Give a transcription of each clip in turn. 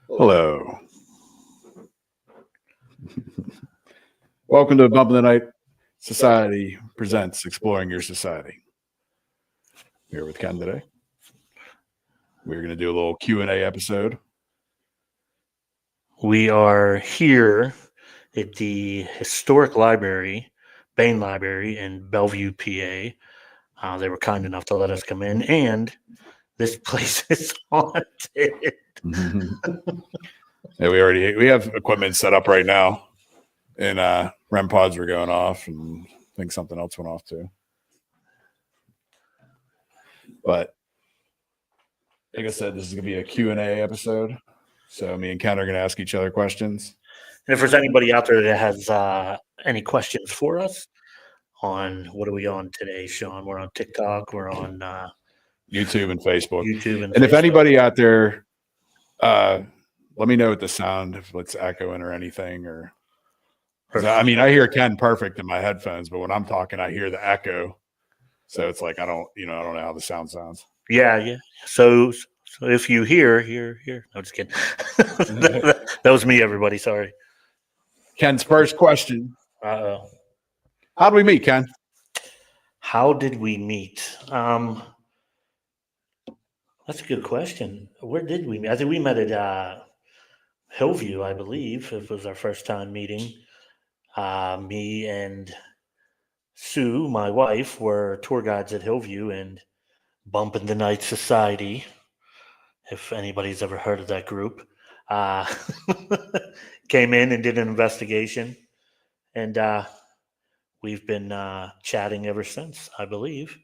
Hello. Welcome to Bump of the Night Society presents Exploring Your Society. Here with Ken today. We're going to do a little Q&A episode. We are here at the historic library, Bain Library in Bellevue, PA. They were kind enough to let us come in, and this place is haunted. Yeah, we have equipment set up right now, and REM pods were going off, and I think something else went off too. But like I said, this is going to be a Q&A episode. So me and Ken are going to ask each other questions. And if there's anybody out there that has any questions for us on what are we on today, Sean? We're on TikTok. We're on YouTube and Facebook. And if anybody out there, let me know with the sound, if it's echoing or anything. I mean, I hear Ken perfect in my headphones, but when I'm talking, I hear the echo. So it's like I don't know how the sound sounds. Yeah. So if you hear. No, just kidding. That was me, everybody. Sorry. Ken's first question. Uh-oh. How did we meet, Ken? How did we meet? That's a good question. Where did we meet? I think we met at Hillview, I believe. It was our first time meeting. Me and Sue, my wife, were tour guides at Hillview and Bump in the Night Society, if anybody's ever heard of that group. Came in and did an investigation, and we've been chatting ever since, I believe.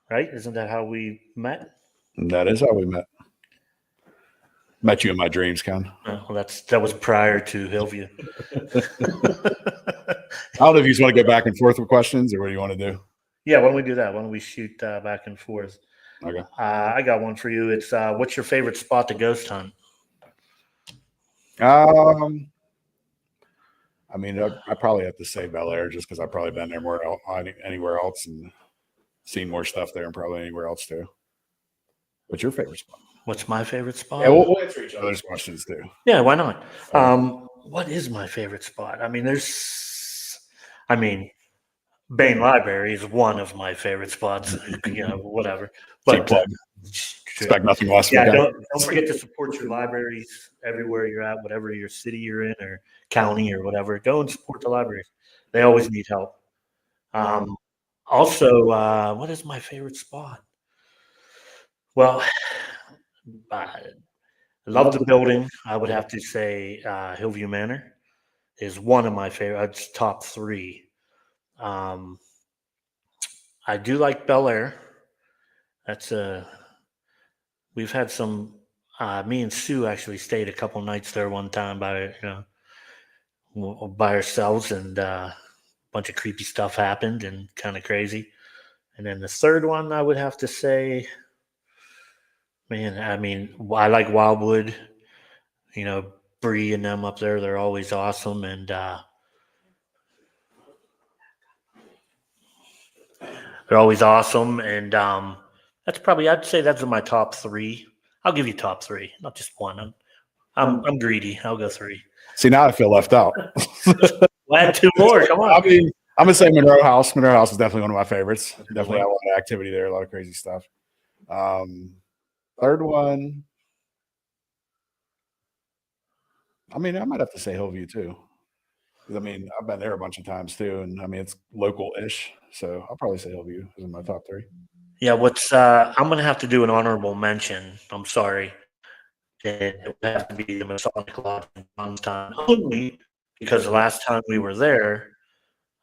Right? Isn't that how we met? That is how we met. Met you in my dreams, Ken. Well, that was prior to Hillview. I don't know if you just want to go back and forth with questions or what do you want to do? Yeah, why don't we do that? Why don't we shoot back and forth? Okay. I got one for you. It's what's your favorite spot to ghost hunt? I mean, I probably have to say Bel Air just because I've probably been there anywhere else and seen more stuff there and probably anywhere else too. What's your favorite spot? What's my favorite spot? Yeah, we'll answer each other's questions too. Yeah, why not? What is my favorite spot? I mean, Bain Library is one of my favorite spots. Whatever. But expect nothing less. Yeah, don't forget to support your libraries everywhere you're at, whatever your city you're in or county or whatever. Go and support the libraries. They always need help. Also, what is my favorite spot? Well, I love the building. I would have to say Hillview Manor is one of my favorite. It's top 3. I do like Bel Air. That's we've had some. Me and Sue actually stayed a couple nights there one time by ourselves, and a bunch of creepy stuff happened and kind of crazy. And then the third one, I would have to say, man, I mean, I like Wildwood. Bree and them up there, they're always awesome, and they're always awesome. And that's probably, I'd say that's my top 3. I'll give you top 3, not just one. I'm greedy. I'll go 3. See, now I feel left out. We'll add 2 more. Come on. I mean, I'm gonna say Monroe House. Monroe House is definitely one of my favorites. Definitely have a lot of activity there, a lot of crazy stuff. Third one, I mean, I might have to say Hillview too. I mean, I've been there a bunch of times too, and I mean it's local-ish, so I'll probably say Hillview is in my top 3. Yeah, I'm gonna have to do an honorable mention. I'm sorry. It would have to be the Masonic Lodge in time, only because the last time we were there,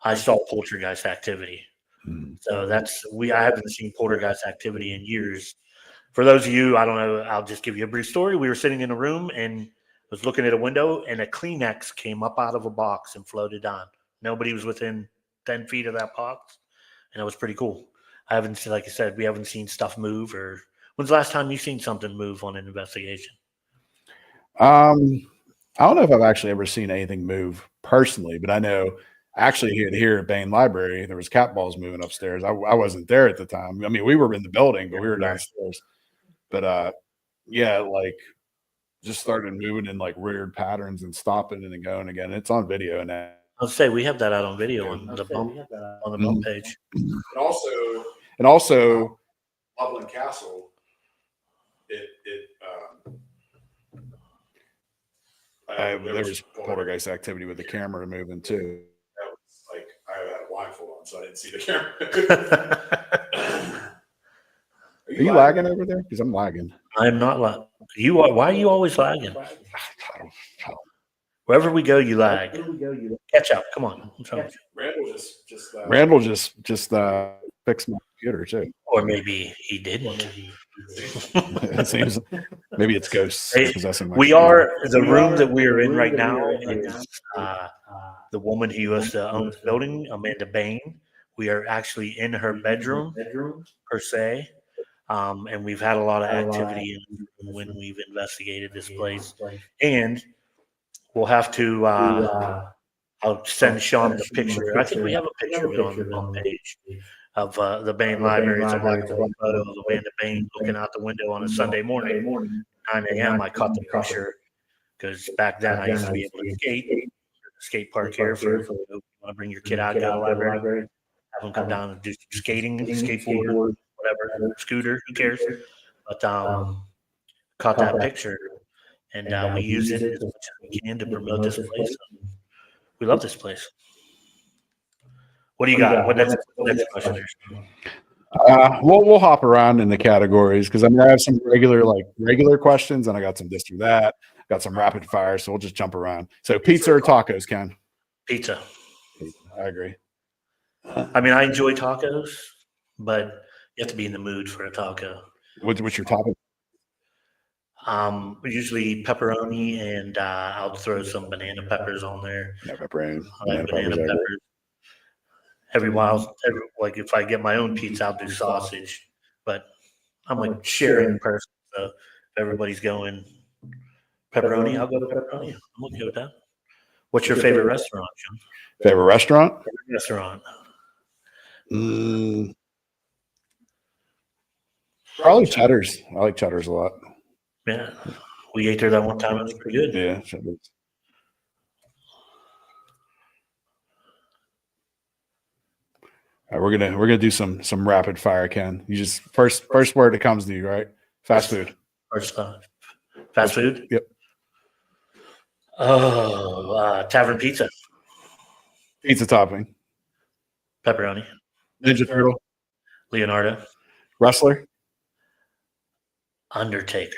I saw poltergeist activity. So I haven't seen poltergeist activity in years. For those of you, I don't know, I'll just give you a brief story. We were sitting in a room and was looking at a window, and a Kleenex came up out of a box and floated on. Nobody was within 10 feet of that box, and it was pretty cool. I haven't seen, like I said, we haven't seen stuff move. Or when's the last time you've seen something move on an investigation? I don't know if I've actually ever seen anything move personally, but I know actually here at Bain Library, there was cat balls moving upstairs. I wasn't there at the time. I mean, we were in the building, but we were downstairs. But yeah, like just started moving in like weird patterns and stopping and then going again. It's on video now. I'll say we have that out on video on the bump page. And also, Loveland Castle. There was poltergeist activity with the camera moving too. That was like I had a blindfold on, so I didn't see the camera. Are you lagging over there? Because I'm lagging. I'm not lagging. You are. Why are you always lagging? Wherever we go, you lag. Catch up. Come on. Randall just fixed my computer too. Or maybe he didn't. It seems maybe it's ghosts possessing my computer. Are the room that we are in right now is the woman who used to own the building, Amanda Bain. We are actually in her bedroom per se. And we've had a lot of activity when we've investigated this place. And we'll have to I'll send Sean the picture. I think we have a picture of it on the bump page of the Bain Library. It's a black and white photo of Amanda Bain looking out the window on a Sunday morning, 9 a.m. I caught the picture because back then I used to be able to skate park here for you want to bring your kid out, go to the library, have them come down and do some skating, skateboard, whatever, scooter, who cares? But caught that picture, and we use it as much as we can to promote this place. We love this place. What do you got? What next question? We'll hop around in the categories because I have some regular questions, and I got some this or that. Got some rapid fire, so we'll just jump around. So, pizza or tacos, Ken? Pizza. I agree. I mean, I enjoy tacos, but you have to be in the mood for a taco. What's your topping? Usually pepperoni, and I'll throw some banana peppers on there. No pepperoni. I like banana peppers. Every while, like if I get my own pizza, I'll do sausage. But I'm a sharing person, so if everybody's going pepperoni, I'll go to pepperoni. I'm okay with that. What's your favorite restaurant, John? Favorite restaurant? Restaurant. Probably Cheddar's. I like Cheddar's a lot. Yeah, we ate there that one time. It was pretty good. Yeah, Cheddar's. All right, we're gonna do some rapid fire, Ken. You just first word that comes to you, right? Fast food. Fast food. Yep. Oh, Tavern Pizza. Pizza topping. Pepperoni. Ninja Turtle. Leonardo. Wrestler. Undertaker.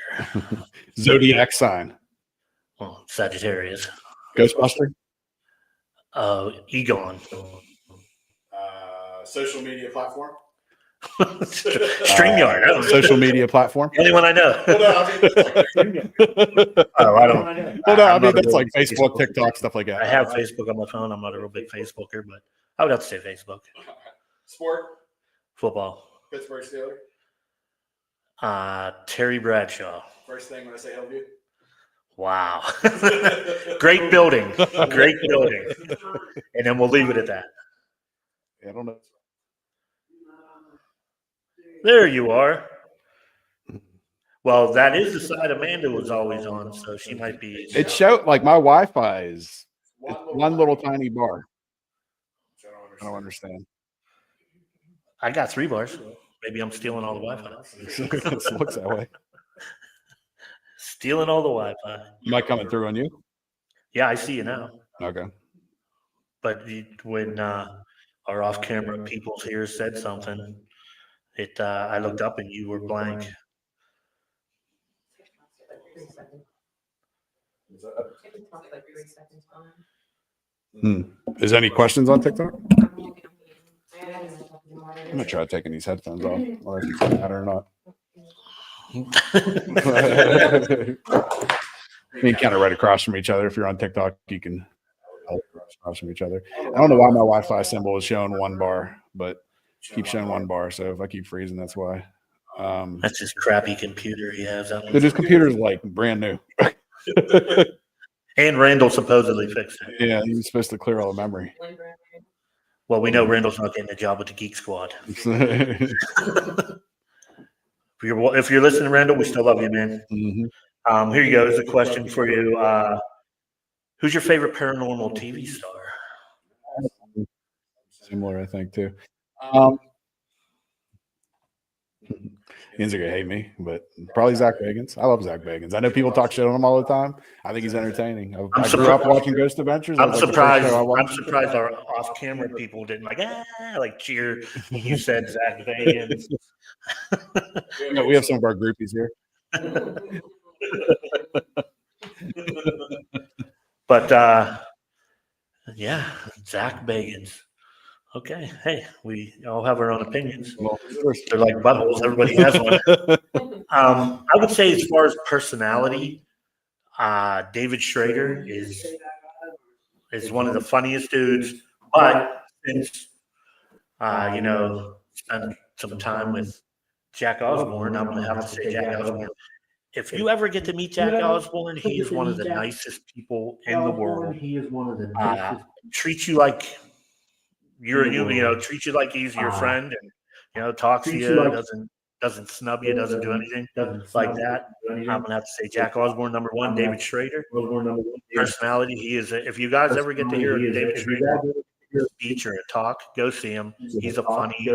Zodiac sign. Well, Sagittarius. Ghostbuster. Egon. Social media platform. StreamYard. Social media platform. The only one I know. I don't. Well, no, I mean that's like Facebook, TikTok, stuff like that. I have Facebook on my phone. I'm not a real big Facebooker, but I would have to say Facebook. Sport. Football. Pittsburgh Steelers. Terry Bradshaw. First thing when I say Hillview. Wow. Great building. Great building. And then we'll leave it at that. I don't know. There you are. Well, that is the side Amanda was always on, so she might be. It showed like my Wi-Fi is one little tiny bar. I don't understand. I got 3 bars. Maybe I'm stealing all the Wi-Fi. It looks that way. Stealing all the Wi-Fi. Am I coming through on you? Yeah, I see you now. Okay. But when our off-camera people here said something, I looked up and you were blank. Is there any questions on TikTok? I'm gonna try taking these headphones off. Or if it's matter or not. I mean, kind of right across from each other. If you're on TikTok, you can across from each other. I don't know why my Wi-Fi symbol is showing 1 bar, but keep showing 1 bar. So if I keep freezing, that's why. That's his crappy computer he has. His computer's like brand new. And Randall supposedly fixed it. Yeah, he was supposed to clear all the memory. Well, we know Randall's not getting a job with the Geek Squad. If you're listening, Randall, we still love you, man. Mm-hmm. Here you go. There's a question for you. Who's your favorite paranormal TV star? Similar, I think, too. Ian's are gonna hate me, but probably Zach Bagans. I love Zach Bagans. I know people talk shit on him all the time. I think he's entertaining. I grew up watching Ghost Adventures. I'm surprised. I'm surprised our off-camera people didn't like cheer when you said Zach Bagans. We have some of our groupies here. But yeah, Zach Bagans. Okay, hey, we all have our own opinions. Well, they're like buttholes. Everybody has one. I would say, as far as personality, David Schrader is one of the funniest dudes. But since spent some time with Jack Osborne, I'm going to have to say Jack Osborne. If you ever get to meet Jack Osborne, he is one of the nicest people in the world. He is one of the nicest. Treats you like you're a human. Treats you like he's your friend, and talks to you. Doesn't snub you. Doesn't do anything like that. I'm gonna have to say Jack Osborne number one. David Schrader. Personality. He is. If you guys ever get to hear David Schrader speech or a talk, go see him. He's a funny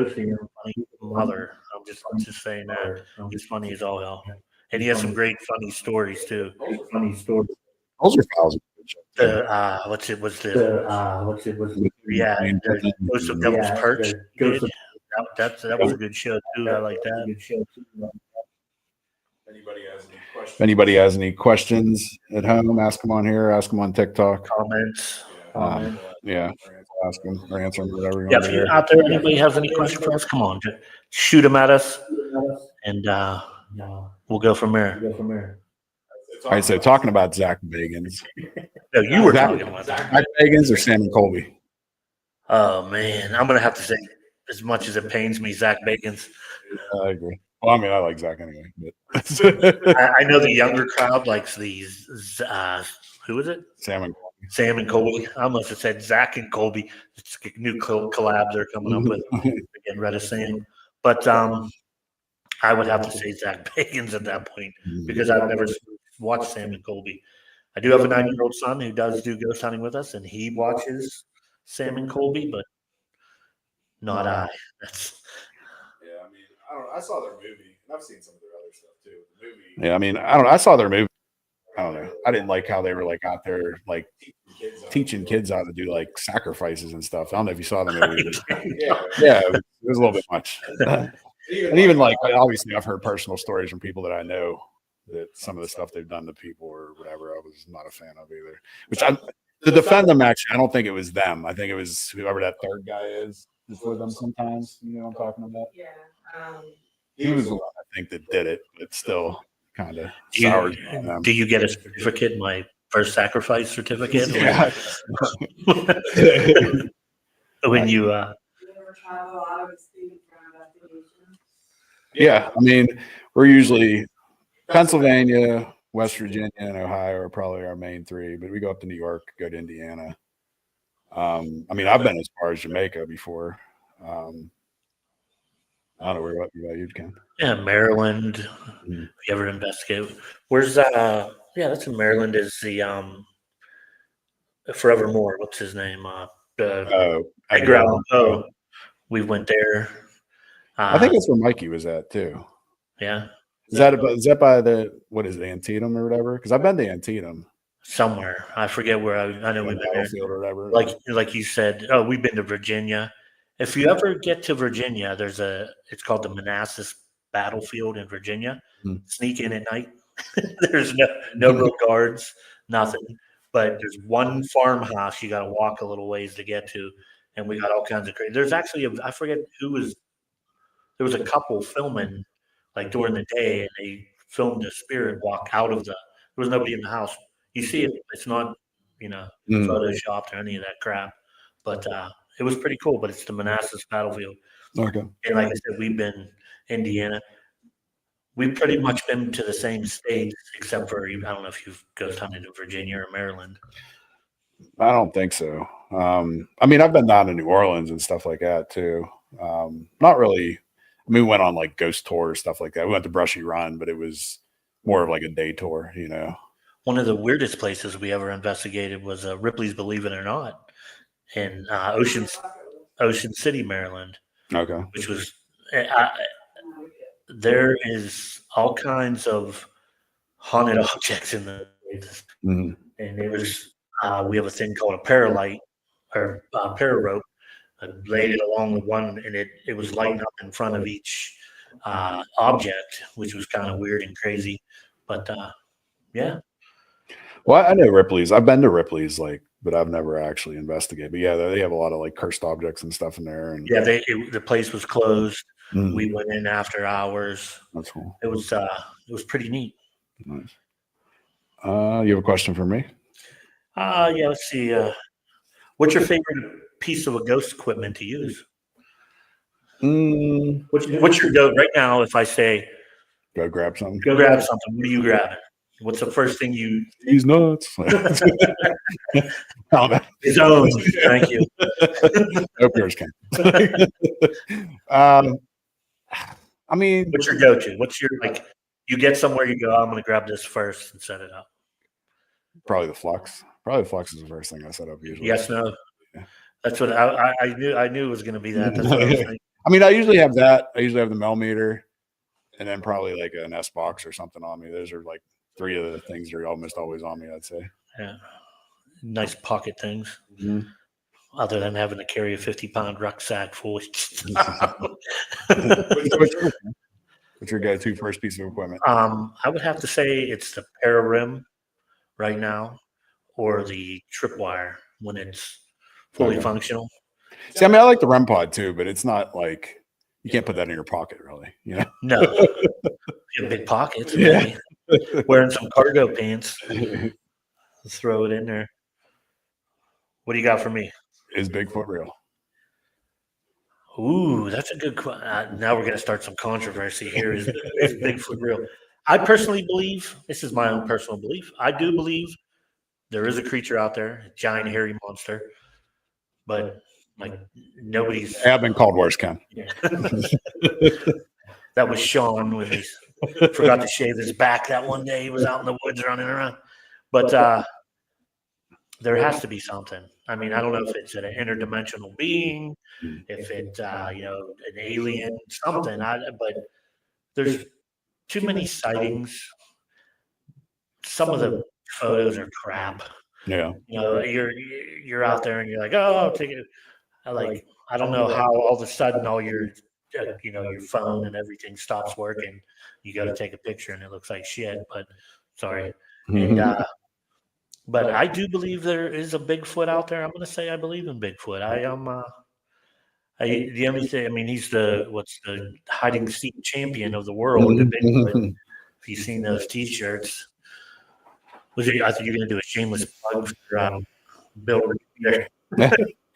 mother. I'm just saying that. He's funny as all hell. And he has some great funny stories too. Those are thousands. What's it was the Ghost of Devil's Perch. That was a good show too. I like that. If anybody has any questions at home, ask them on here. Ask them on TikTok. Comments. Yeah, ask them or answer them, whatever. Yeah, if you out there, anybody has any questions for us, come on, just shoot them at us, and we'll go from there. All right, so talking about Zach Bagans. No, you were talking about Zach Bagans or Sam and Colby? Oh, man. I'm going to have to say, as much as it pains me, Zach Bagans. I agree. Well, I mean, I like Zach anyway. But. I know the younger crowd likes these. Who is it? Sam and Colby. Sam and Colby. I must have said Zach and Colby. It's a new collab they're coming up with. Getting rid of Sam. But I would have to say Zach Bagans at that point because I've never watched Sam and Colby. I do have a 9-year-old son who does do ghost hunting with us, and he watches Sam and Colby, but not I. Yeah, I mean, I don't know. I saw their movie, and I've seen some of their other stuff too. The movie. Yeah, I mean, I don't know. I saw their movie. I don't know. I didn't like how they were out there teaching kids how to do sacrifices and stuff. I don't know if you saw the movie. Yeah, it was a little bit much. And even obviously, I've heard personal stories from people that I know that some of the stuff they've done to people or whatever, I was not a fan of either. To defend them, actually, I don't think it was them. I think it was whoever that third guy is with them sometimes. You know what I'm talking about? Yeah. He was the one, I think, that did it, but still kind of sours on them. Do you get a certificate, my first sacrifice certificate? Yeah. When you yeah, I mean, we're usually Pennsylvania, West Virginia, and Ohio are probably our main three, but we go up to New York, go to Indiana. I mean, I've been as far as Jamaica before. I don't know where about you, Ken. Yeah, Maryland. Mm-hmm. If you ever investigate, where's that's in Maryland. Is the Forevermore? What's his name? Edgar Allan Poe. We went there. I think that's where Mikey was at too. Yeah. Is that by the what is it, Antietam or whatever? Because I've been to Antietam. Somewhere. I forget where I know we've been there. Or whatever. Like you said, we've been to Virginia. If you ever get to Virginia, it's called the Manassas Battlefield in Virginia. Mm-hmm. Sneak in at night. There's no real guards, nothing. But there's one farmhouse you got to walk a little ways to get to, and we got all kinds of crazy. There's actually I forget who was. There was a couple filming during the day, and they filmed a spirit walk out of there was nobody in the house. You see it. It's not photoshopped or any of that crap. But it was pretty cool. But it's the Manassas Battlefield. Okay. And like I said, we've been Indiana. We've pretty much been to the same states, except for I don't know if you've ghost hunted in Virginia or Maryland. I don't think so. I mean, I've been down to New Orleans and stuff like that too. Not really. I mean, we went on ghost tours, stuff like that. We went to Brushy Run, but it was more of like a day tour, you know. One of the weirdest places we ever investigated was Ripley's Believe It or Not in Ocean City, Maryland, Okay. which was there is all kinds of haunted objects in the place. Mhm. And it was we have a thing called a paralight or pararope. I laid it along the one, and it was lighting up in front of each object, which was kind of weird and crazy. But yeah, Well, I know Ripley's. I've been to Ripley's, like, but I've never actually investigated. But yeah, they have a lot of like cursed objects and stuff in there. And yeah, the place was closed. Mhm. We went in after hours. That's cool. It was pretty neat. Nice. You have a question for me? Yeah, let's see. What's your favorite piece of a ghost equipment to use? What's your go right now? If I say Go grab something. go grab something, what are you grabbing? What's the first thing you? He's nuts. Oh, His own. Thank you. hope yours can. I mean, What's your go-to? What's your like? You get somewhere, you go. I'm going to grab this first and set it up. probably the flux. Probably the flux is the first thing I set up usually. Yes, no. Yeah. That's what I knew. I knew it was going to be that. That's what I was thinking. I mean, I usually have that. I usually have the millimeter, and then probably like an S box or something on me. Those are like three of the things that are almost always on me, I'd say. Yeah, nice pocket things. Mhm. Other than having to carry a 50-pound rucksack full of stuff. What's your go-to first piece of equipment? I would have to say it's the Pararim right now, or the tripwire when it's fully Okay. functional. See, I mean, I like the REM pod too, but it's not like you can't put that in your pocket, really. You know? No, you have big pockets. Yeah. Wearing some cargo pants. Let's throw it in there. What do you got for me? Is Bigfoot real? Ooh, that's a good question. Now we're going to start some controversy here. Is Bigfoot real? I personally believe, this is my own personal belief, I do believe there is a creature out there, a giant hairy monster, but like nobody's. I've been called worse, Ken. That was Sean when he forgot to shave his back that one day. He was out in the woods running around. But there has to be something. I mean, I don't know if it's an interdimensional being, if it's an alien, something. But there's too many sightings. Some of the photos are crap. Yeah. You're out there and you're like, oh, I'll take it. I don't know how all of a sudden all your your phone and everything stops working. You go to take a picture and it looks like shit. But sorry. And but I do believe there is a Bigfoot out there. I'm going to say I believe in Bigfoot. The only thing, I mean, he's the hiding seat champion of the world. The Bigfoot. If you've seen those T-shirts, I think you're going to do a shameless plug for Bill.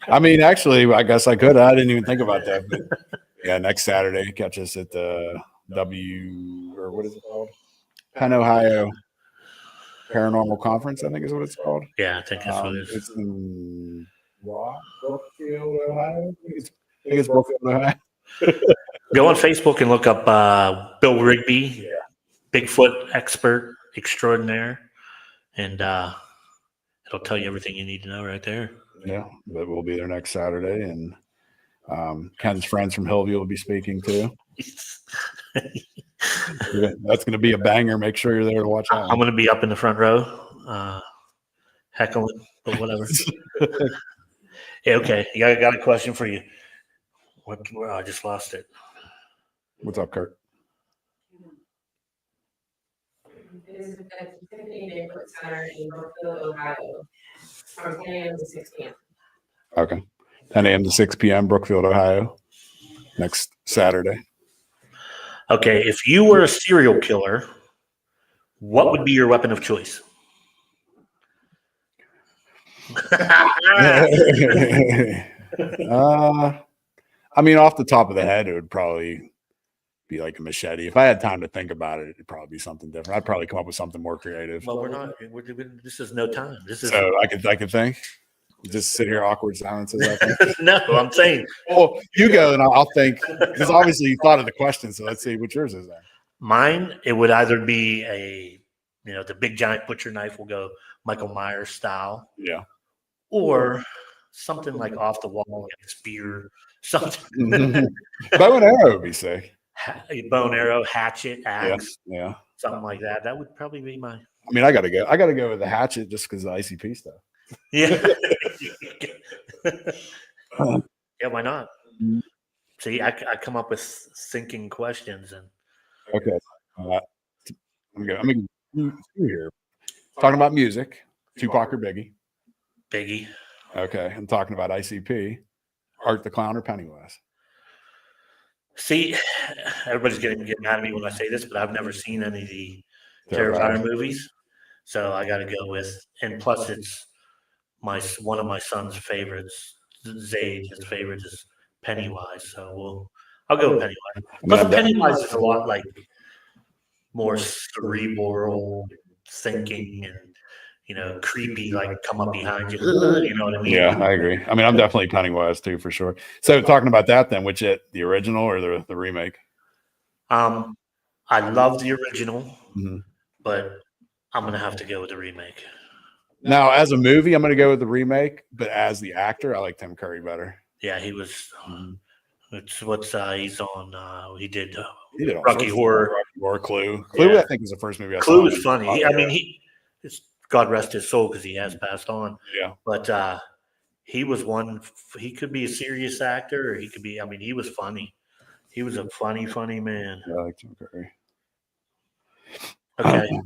I mean, actually, I guess I could. I didn't even think about that. But yeah, next Saturday, catch us at the what is it called? Penn, Ohio Paranormal Conference, I think is what it's called. Yeah, I think that's what it is. It's in Brookfield, Ohio. I think it's Brookfield, Ohio. Go on Facebook and look up Bill Rigby, Bigfoot expert extraordinaire, and it'll tell you everything you need to know right there. Yeah, but we'll be there next Saturday, and Ken's friends from Hillview will be speaking too. That's going to be a banger. Make sure you're there to watch that. I'm going to be up in the front row, heckling, but whatever. Yeah, okay. I got a question for you. I just lost it. What's up, Kurt? It is a Tiffany Neighborhood Center in Brookfield, Ohio, from 10 a.m. to 6 p.m. Okay. 10 a.m. to 6 p.m., Brookfield, Ohio, next Saturday. Okay, if you were a serial killer, what would be your weapon of choice? I mean, off the top of the head, it would probably be like a machete. If I had time to think about it, it'd probably be something different. I'd probably come up with something more creative. Well, we're not. This is no time. This is So I could think. Just sit here, awkward silences. no. I'm saying. Well, you go and I'll think. Because obviously you thought of the question, so let's see what yours is then. Mine, it would either be the big giant butcher knife will go Michael Myers style, Yeah. or something like off the wall, like a spear, something. Bow and arrow would be sick. A bow and arrow, hatchet, Yeah. axe, Yeah. something like that. That would probably be my. I mean, I gotta go with the hatchet just because of the ICP stuff. Yeah. Yeah, why not? See, I come up with thinking questions and Okay. I'm gonna here. Talking about music, Tupac or Biggie. Biggie. Okay. I'm talking about ICP, Art the Clown or Pennywise. See, everybody's going to get mad at me when I say this, but I've never seen any of the Terrifier movies, so I got to go with. And plus, it's one of my son's favorites. Zayd, his favorite is Pennywise, so I'll go with Pennywise. Plus, Pennywise is a lot like more cerebral thinking and creepy, like come up behind you. You know what I mean? Yeah, I agree. I mean, I'm definitely Pennywise too, for sure. So talking about that then, which the original or the remake? I love the original, Mhm. but I'm going to have to go with the remake. Now, as a movie, I'm going to go with the remake, but as the actor, I like Tim Curry better. Yeah, he was. He's on. He did all Rocky Horror. Clue. Yeah. I think was the first movie I saw. Clue was funny. I mean, God rest his soul because he has passed on. Yeah. But he was one. He could be a serious actor, or he could be. I mean, he was funny. He was a funny man. Yeah, I like Tim Curry. Okay,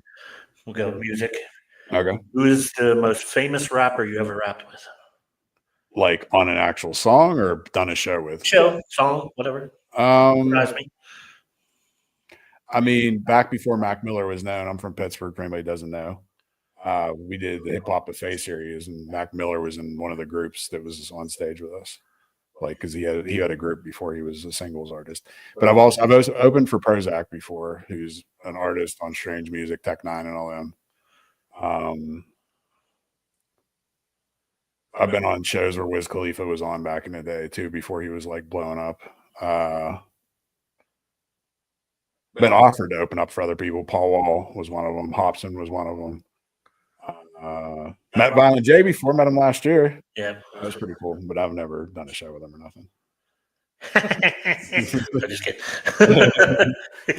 we'll go music. Okay. Who is the most famous rapper you ever rapped with? Like on an actual song or done a show with? Show, song, whatever. I Me. mean, back before Mac Miller was known, I'm from Pittsburgh, for anybody who doesn't know. We did the Hip Hop Buffet series, and Mac Miller was in one of the groups that was on stage with us. Like, because he had a group before he was a singles artist. But I've also opened for Prozac before, who's an artist on Strange Music, Tech Nine, and all them. I've been on shows where Wiz Khalifa was on back in the day too, before he was like blowing up. Been offered to open up for other people. Paul Wall was one of them. Hobson was one of them. Met Violent J before, met him last year. Yeah, that was pretty cool. But I've never done a show with him or nothing. I'm just kidding.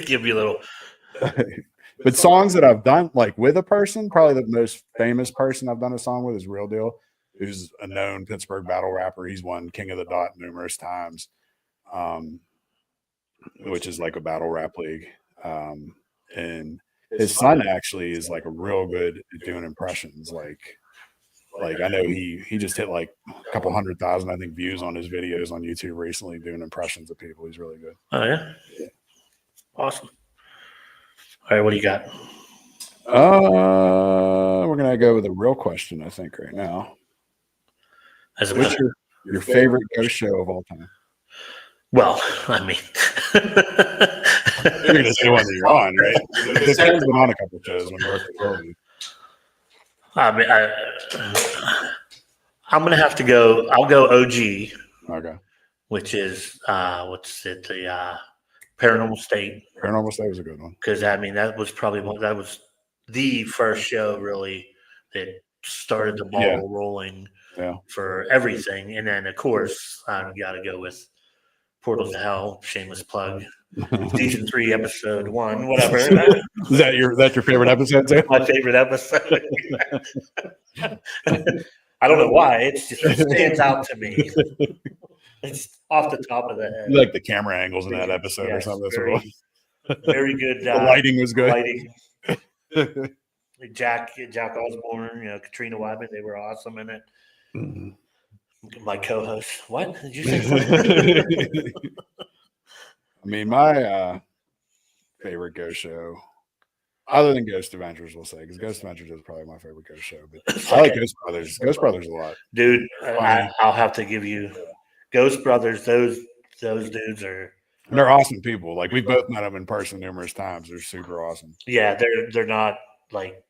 Give me a little. But songs that I've done like with a person, probably the most famous person I've done a song with is Real Deal, who's a known Pittsburgh battle rapper. He's won King of the Dot numerous times, which is like a battle rap league. And his son actually is like a real good at doing impressions. Like I know he just hit like a couple 100,000, I think, views on his videos on YouTube recently doing impressions of people. He's really good. Oh yeah, awesome. All right, what do you got? We're gonna go with a real question, I think, right now. What's your favorite ghost show of all time? Well, I mean, you're gonna say one that you're on, right? This guy's been on a couple shows when you worked at Philly. I mean, I'm gonna have to go. I'll go OG. Okay. Which is what's it? The Paranormal State. Paranormal State was a good one. Because I mean, that was the first show really that started the ball rolling for everything. And then of course I've got to go with Portals to Hell, shameless plug. Season 3, episode 1, whatever. Is that your favorite episode too? My favorite episode. I don't know why. It stands out to me. It's off the top of the head. You like the camera angles in that episode or something? Very good. The lighting was good. Jack Osborne, Katrina Wyman, they were awesome in it. Mm-hmm. My co-host. What did you say? I mean, my favorite ghost show, other than Ghost Adventures, we'll say, because Ghost Adventures is probably my favorite ghost show. But I like Ghost Brothers. Ghost Brothers a lot, dude. I'll have to give you Ghost Brothers. Those dudes they're awesome people. Like we both met them in person numerous times. They're super awesome. Yeah, they're not like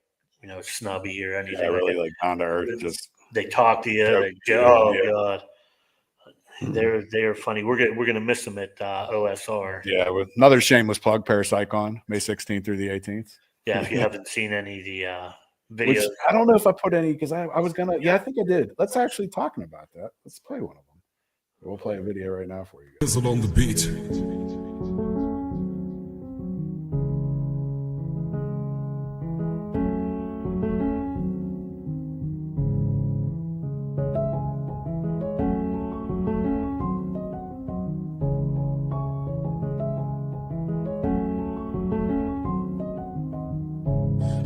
snubby or anything. Yeah, really like down to earth. Just they talk to you. God, They're funny. We're gonna miss them at OSR. Yeah, with another shameless plug, Parapsychon, May 16th through the 18th. Yeah, if you haven't seen any of the Which videos, I don't know if I put any because I was gonna. Yeah, I think I did. Let's actually talking about that. Let's play one of them. We'll play a video right now for you guys. Drizzle on the beat.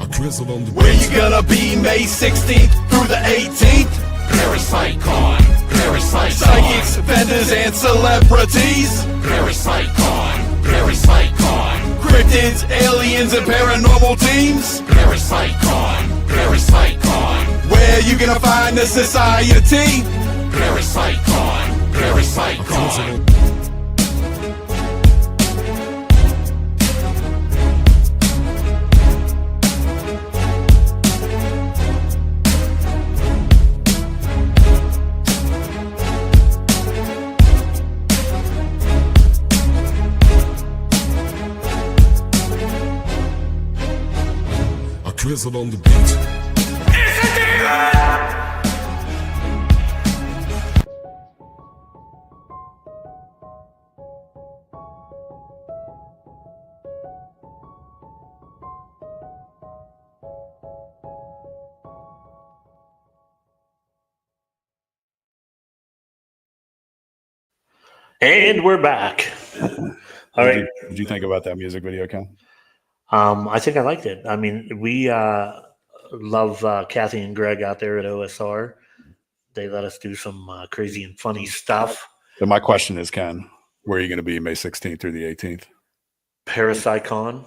I drizzle on the beat. Where you gonna be May 16th through the 18th? Parapsychon, Parapsychon. Psychics, vendors, and celebrities. Parapsychon, Parapsychon. Cryptids, aliens, and paranormal teams. Parapsychon, Parapsychon. Where you gonna find the society? Parapsychon, Parapsychon. I drizzle on the beat. and we're back. All right. Did you think about that music video, Ken? I think I liked it. I mean, we love Kathy and Greg out there at OSR. They let us do some crazy and funny stuff. So my question is, Ken, where are you going to be May 16th through the 18th? Parapsychon,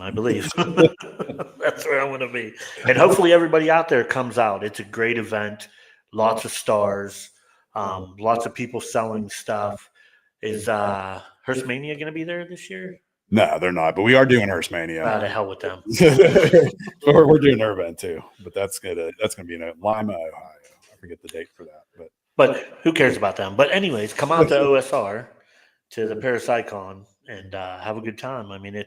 I believe. That's where I'm going to be. And hopefully everybody out there comes out. It's a great event. Lots of stars. Lots of people selling stuff. Is Hearstmania going to be there this year? No, they're not. But we are doing Hearstmania. To hell with them. we're doing our event too, but that's gonna be in Lima, Ohio. I forget the date for that, But who cares about them? But anyways, come out to OSR, to the Parapsychon, and have a good time. I mean,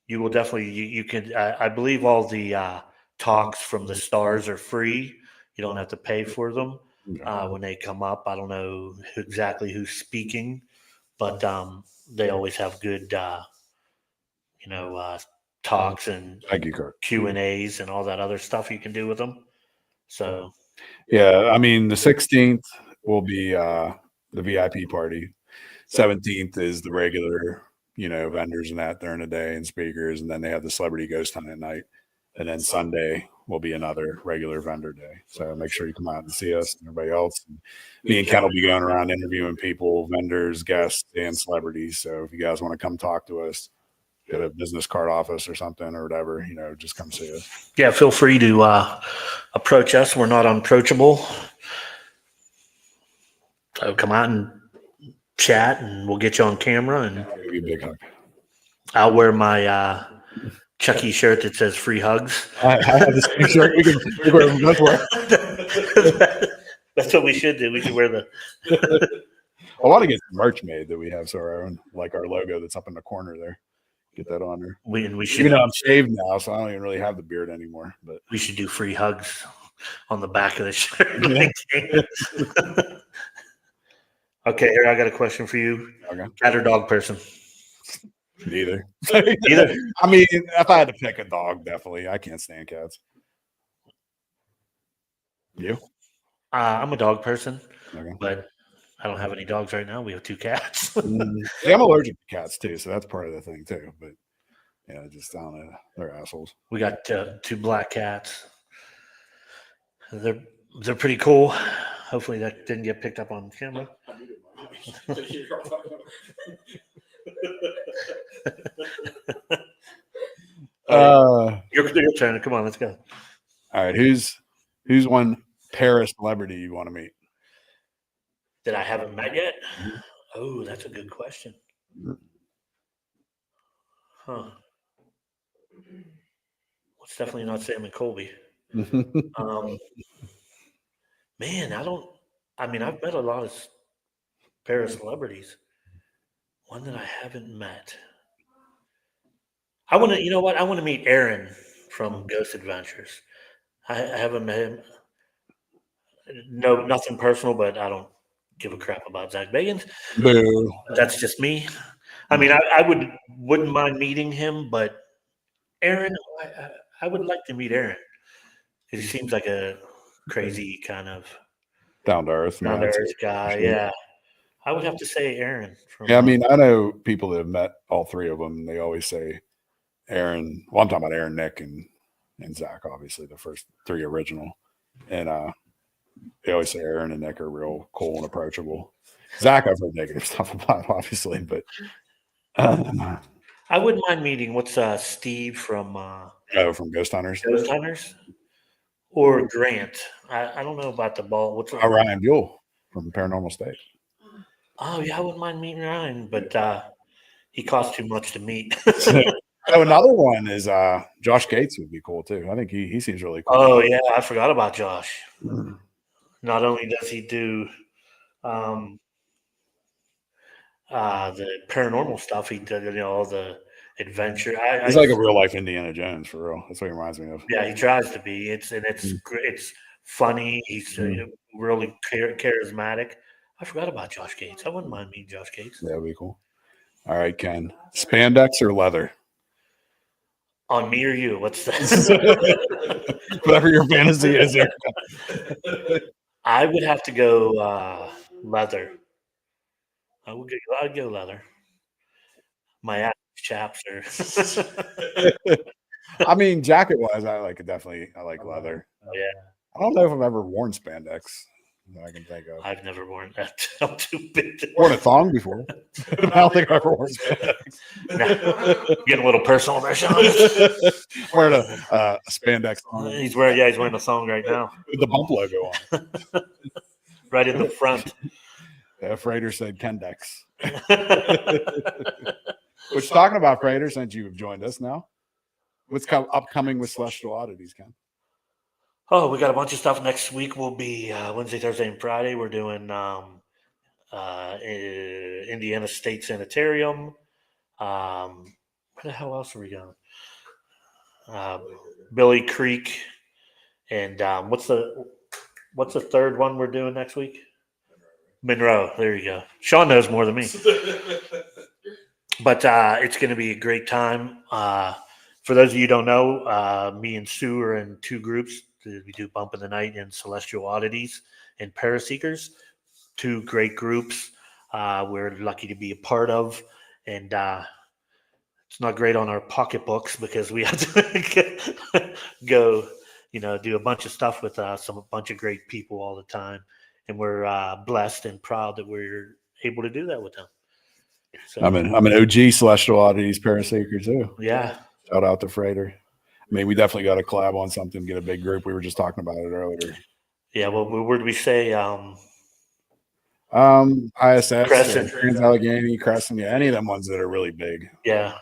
you will definitely, you can, I believe all the talks from the stars are free. You don't have to pay for them when they come up. I don't know exactly who's speaking, but they always have good, talks and thank you, Kirk. Q&As and all that other stuff you can do with them. So, Yeah, I mean the 16th will be the VIP party. 17th is the regular, vendors and that during the day and speakers, and then they have the celebrity ghost hunt at night. And then Sunday will be another regular vendor day. So make sure you come out and see us and everybody else. And me and Ken will be going around interviewing people, vendors, guests, and celebrities. So if you guys want to come talk to us, get a business card office or something or whatever, just come see us. yeah, feel free to approach us. We're not unapproachable. So come out and chat, and we'll get you on camera. And Give you a big hug. I'll wear my Chucky shirt that says "Free Hugs." I have this shirt. We can wear them both wear. That's what we should do. We should wear the. I want to get some merch made that we have, so our own, like our logo that's up in the corner there. Get that on there. We should. Even though I'm shaved now, so I don't even really have the beard anymore. But we should do free hugs on the back of the shirt. Okay, here I got a question for you. Okay. Cat or dog person? Neither. Neither. I mean, if I had to pick a dog, definitely. I can't stand cats. You? I'm a dog person, Okay. but I don't have any dogs right now. We have 2 cats. Yeah, I'm allergic to cats too, so that's part of the thing too. But yeah, just I don't know. They're assholes. We got 2 black cats. They're pretty cool. Hopefully that didn't get picked up on camera. Your turn. Come on, let's go. All right, who's one Paris celebrity you want to meet? That I haven't met yet? Oh, that's a good question. Huh. Well, it's definitely not Sam and Colby. Man, I mean, I've met a lot of Paris celebrities. One that I haven't met. I want to, you know what? I want to meet Aaron from Ghost Adventures. I haven't met him. No, nothing personal, but I don't give a crap about Zach Bagans. Boo. That's just me. I mean, I wouldn't mind meeting him, but Aaron, I would like to meet Aaron. He seems like a crazy kind of Down to earth. down to earth guy. sure. Yeah, I would have to say Aaron. From, Yeah, I mean, I know people that have met all three of them. They always say Aaron. Well, I'm talking about Aaron, Nick, and Zach, obviously the first three original. And they always say Aaron and Nick are real cool and approachable. Zach, I've heard negative stuff about, obviously, but I wouldn't mind meeting. What's Steve from from Ghost Hunters. Ghost Hunters or Grant? I don't know about the ball. What's Ryan Buell from Paranormal State. Oh yeah, I wouldn't mind meeting Ryan, but he costs too much to meet. Oh, another one is Josh Gates would be cool too. I think he seems really cool. Oh yeah, I forgot about Josh. Not only does he do the paranormal stuff, he did all the adventure. He's like a real life Indiana Jones for real. That's what he reminds me of. Yeah, he tries to be. It's great. It's funny. He's really charismatic. I forgot about Josh Gates. I wouldn't mind meeting Josh Gates. That would be cool. All right, Ken. Spandex or leather? On me or you? What's that? Whatever your fantasy is there. I would have to go leather. I'd go leather. My ass chaps are. I mean, jacket wise, I like leather. Oh, yeah. I don't know if I've ever worn spandex that I can think of. I've never worn that. I'm too big to Worn a thong before. I don't think I've ever worn spandex. Getting a little personal there, Sean. Wearing a spandex thong He's wearing a thong right now. with the bump logo on. Right in the front. Yeah, Freighter said Kendex. Which, talking about Freighter, since you've joined us now, what's upcoming with Celestial Oddities, Ken? Oh, we got a bunch of stuff next week. We'll be Wednesday, Thursday, and Friday. We're doing Indiana State Sanitarium. Where the hell else are we going? Billy Creek, and what's the third one we're doing next week? Monroe. There you go. Sean knows more than me. But it's going to be a great time. For those of you who don't know, me and Sue are in two groups. We do Bump in the Night and Celestial Oddities and Paraseekers. Two great groups we're lucky to be a part of. And it's not great on our pocketbooks because we have to go, do a bunch of stuff with a bunch of great people all the time. And we're blessed and proud that we're able to do that with them. So, I'm an OG Celestial Oddities Paraseeker too. Yeah. Shout out to Freighter. I mean, we definitely got to collab on something, get a big group. We were just talking about it earlier. Yeah. Well, where did we say? ISS, Crescent. Trans-Allegheny, Crescent. Yeah, any of them ones that are really big. Yeah.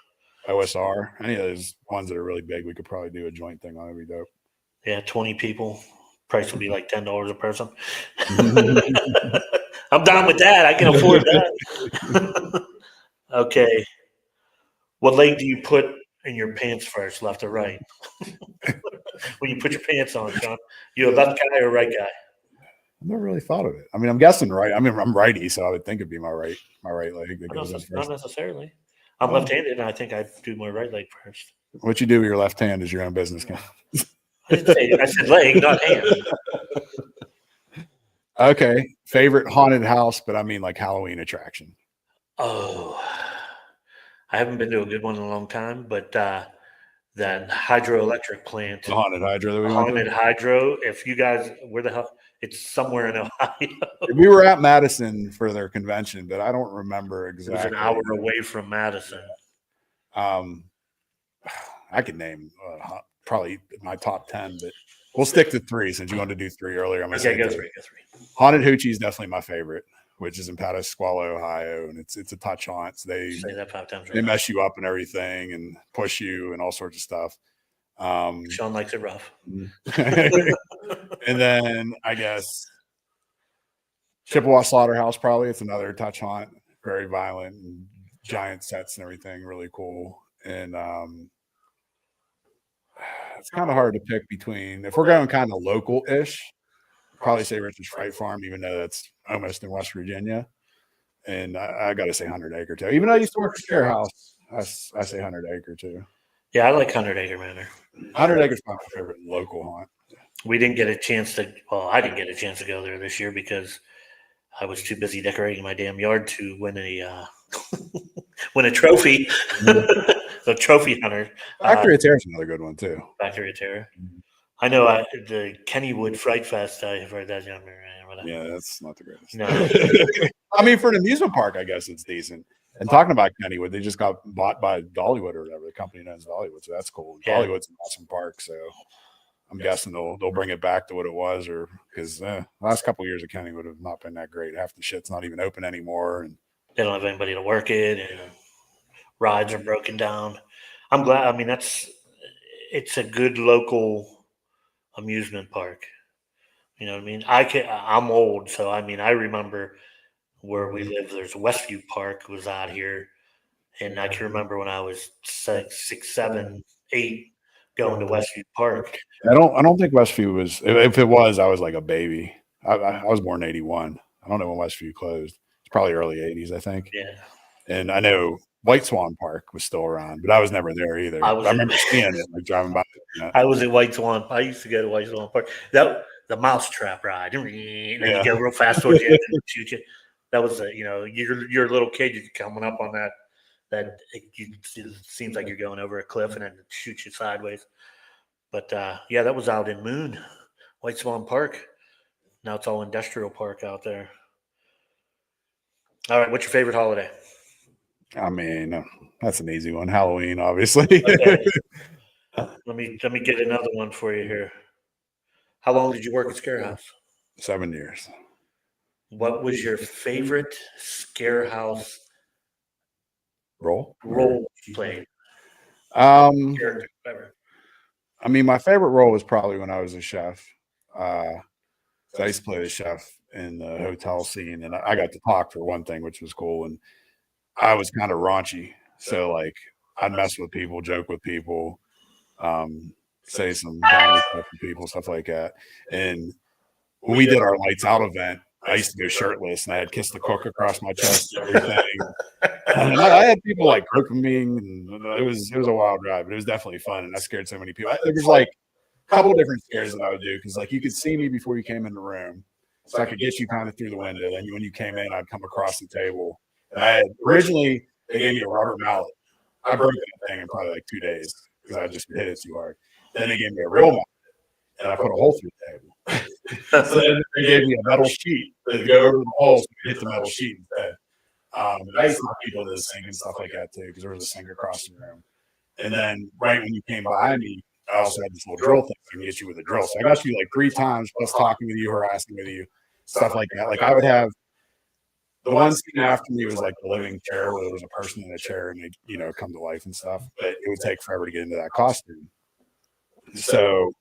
OSR, any of those ones that are really big, we could probably do a joint thing on. It'd be dope. Yeah. 20 people. Price will be like $10 a person. I'm down with that. I can afford that. Okay. What leg do you put in your pants first, left or right? When you put your pants on, Sean, you a left guy or right guy? I've never really thought of it. I mean, I'm guessing right. I mean, I'm righty, so I would think it'd be my right leg that goes in Not first. necessarily. I'm left-handed, and I think I do my right leg first. What you do with your left hand is your own business. I said leg, not hand. Okay. Favorite haunted house, but I mean like Halloween attraction. Oh, I haven't been to a good one in a long time, but that hydroelectric plant, The haunted hydro that we went haunted to. hydro. If you guys, where the hell? It's somewhere in Ohio. We were at Madison for their convention, but I don't remember It was exactly. an hour away from Madison. I could name probably my top 10, but we'll stick to 3 since you wanted to do 3 earlier. I'm gonna Okay, say go 3. three. Haunted Hoochie is definitely my favorite, which is in Pasquale, Ohio, and it's a touch haunt. So they Say that 5 times. they Right. mess you up and everything, and push you and all sorts of stuff. Sean likes it rough. And then I guess Chippewa Slaughterhouse, probably. It's another touch hunt, very violent, and giant sets and everything, really cool. And it's kind of hard to pick between. If we're going kind of local-ish, probably say Richard's Fright Farm, even though that's almost in West Virginia. And I got to say 100 Acre too. Even though I used to work at Scare House, I say 100 Acre too. Yeah, I like 100 Acre Manor. 100 Acre is my favorite local hunt. We didn't get a chance to. Well, I didn't get a chance to go there this year because I was too busy decorating my damn yard to win a win a trophy. The trophy hunter. Factory of Terror is another good one too. Factory of Terror. I know the Kennywood Fright Fest. I've heard that. Yeah, that's not the greatest. No. I mean, for an amusement park, I guess it's decent. And talking about Kennywood, they just got bought by Dollywood or whatever. The company knows Dollywood, so that's cool. Yeah. Dollywood's an awesome park, so I'm guessing they'll bring it back to what it was, or because last couple of years of Kennywood have not been that great. Half the shit's not even open anymore, and They don't have anybody to work it, and rides are broken down. I'm glad. I mean, it's a good local amusement park. You know what I mean? I'm old, so I mean, I remember where we lived. There's Westview Park was out here, and I can remember when I was 6, 7, 8, going to Westview Park. I don't think Westview was. If it was, I was like a baby. I was born in '81. I don't know when Westview closed. It's probably early '80s, I think. Yeah, And I know White Swan Park was still around, but I was never there either. I remember seeing it, like driving by. I was at White Swan. I used to go to White Swan Park. The mousetrap ride, and then you go real fast towards you and shoot you. That was you're a little kid. You're coming up on that. It seems like you're going over a cliff and then it shoots you sideways. But yeah, that was out in Moon, White Swan Park. Now it's all industrial park out there. All right, what's your favorite holiday? I mean, that's an easy one. Halloween, obviously. Okay. Let me get another one for you here. How long did you work at Scare House? 7 years. What was your favorite Scare House Role you played? Character, whatever. I mean, my favorite role was probably when I was a chef. So I used to play the chef in the hotel scene, and I got to talk for one thing, which was cool. And I was kind of raunchy, so like I'd mess with people, joke with people, say some dumb stuff to people, stuff like that. And when we did our lights out event, I used to go shirtless, and I had Kiss the Cook across my chest and everything. And I had people like groping me, and it was a wild ride, but it was definitely fun, and I scared so many people. There was like a couple different scares that I would do because like you could see me before you came in the room, so I could get you kind of through the window. Then when you came in, I'd come across the table. And I had originally they gave me a rubber mallet. I broke that thing in probably like 2 days because I just hit it too hard. Then they gave me a real mallet, and I put a hole through the table. So then they gave me a metal sheet to go over the hole so I could hit the metal sheet instead. I used to have people to sing and stuff like that too because there was a singer across the room. And then right when you came by me, I also had this little drill thing I can get you with a drill. So I got you like 3 times plus talking with you, harassing with you, stuff like that. Like I would have the one scene after me was like the living chair where there was a person in a chair and they, come to life and stuff. But it would take forever to get into that costume. So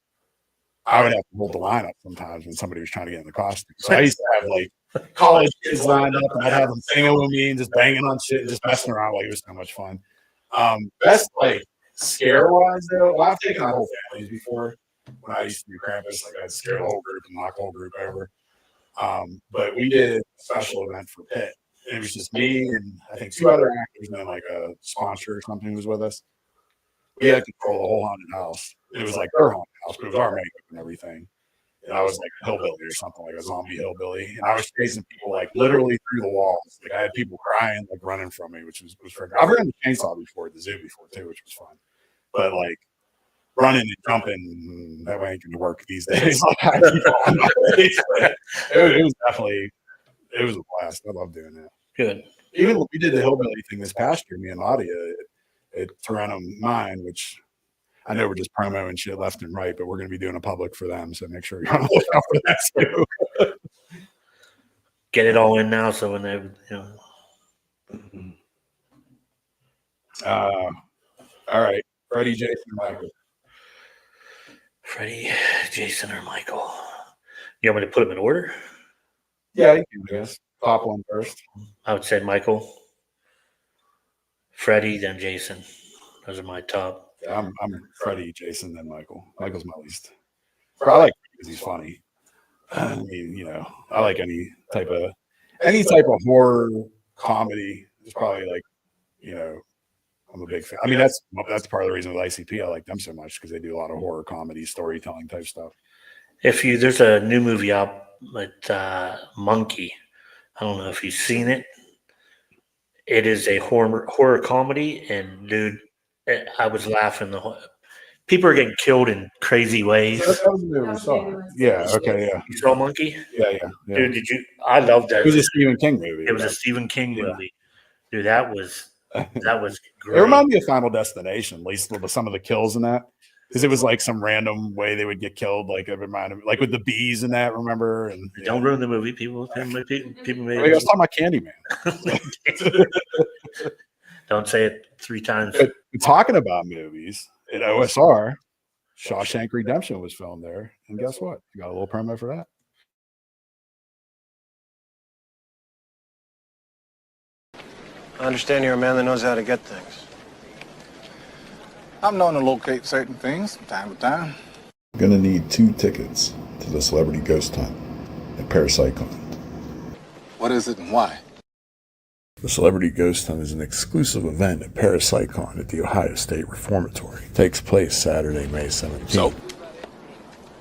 I would have to hold the line up sometimes when somebody was trying to get in the costume. So I used to have like college kids lined up and I'd have them singing with me and just banging on shit and just messing around. Like it was so much fun. Best like scare wise though, well, I've taken on whole families before when I used to do Krampus. Like I'd scare the whole group and knock the whole group over. But we did a special event for Pitt. It was just me and I think 2 other actors and then like a sponsor or something was with us. We had to control the whole haunted house. It was like their haunted house, but it was our makeup and everything. And I was like a hillbilly or something, like a zombie hillbilly. And I was chasing people like literally through the walls. Like I had people crying, like running from me, which was freaking. I've ran the chainsaw before at the zoo before too, which was fun. But like running and jumping, that way ain't gonna work these days. It was definitely a blast. I love doing that. Good. Even we did the hillbilly thing this past year, me and Nadia at Toronto Mine, which I know we're just promoing shit left and right, but we're going to be doing a public for them. So make sure you're on the lookout for that too. Get it all in now, so when they, All right, Freddie, Jason, Michael. Freddie, Jason, or Michael. You want me to put them in order? Yeah, you can, I guess. Top one first. I would say Michael, Freddie, then Jason. Those are my top. Yeah, I'm Freddie, Jason, then Michael. Michael's my least. I like because he's funny. I mean, I like any type of horror comedy. It's probably like, I'm a big fan. I mean, that's part of the reason with ICP I like them so much, because they do a lot of horror comedy, storytelling type stuff. There's a new movie out with Monkey. I don't know if you've seen it. It is a horror comedy, and dude, I was laughing the whole. People are getting killed in crazy ways. That was the movie we saw. Yeah. Okay. Yeah. You saw Monkey? Yeah. Dude, I loved that. It was a Stephen King movie. It was a Stephen King movie. Dude, that was great. It reminded me of Final Destination, at least with some of the kills in that, because it was like some random way they would get killed. Like it reminded me, like with the bees and that. Remember? And don't ruin the movie. People made I was talking about Candyman. Don't say it 3 times. But talking about movies, at OSR, Shawshank Redemption was filmed there. And guess what? You got a little promo for that. I understand you're a man that knows how to get things. I'm known to locate certain things from time to time. I'm gonna need 2 tickets to the Celebrity Ghost Hunt at Parasitecon. What is it and why? The Celebrity Ghost Hunt is an exclusive event at Parasitecon at the Ohio State Reformatory. It takes place Saturday, May 17th. So,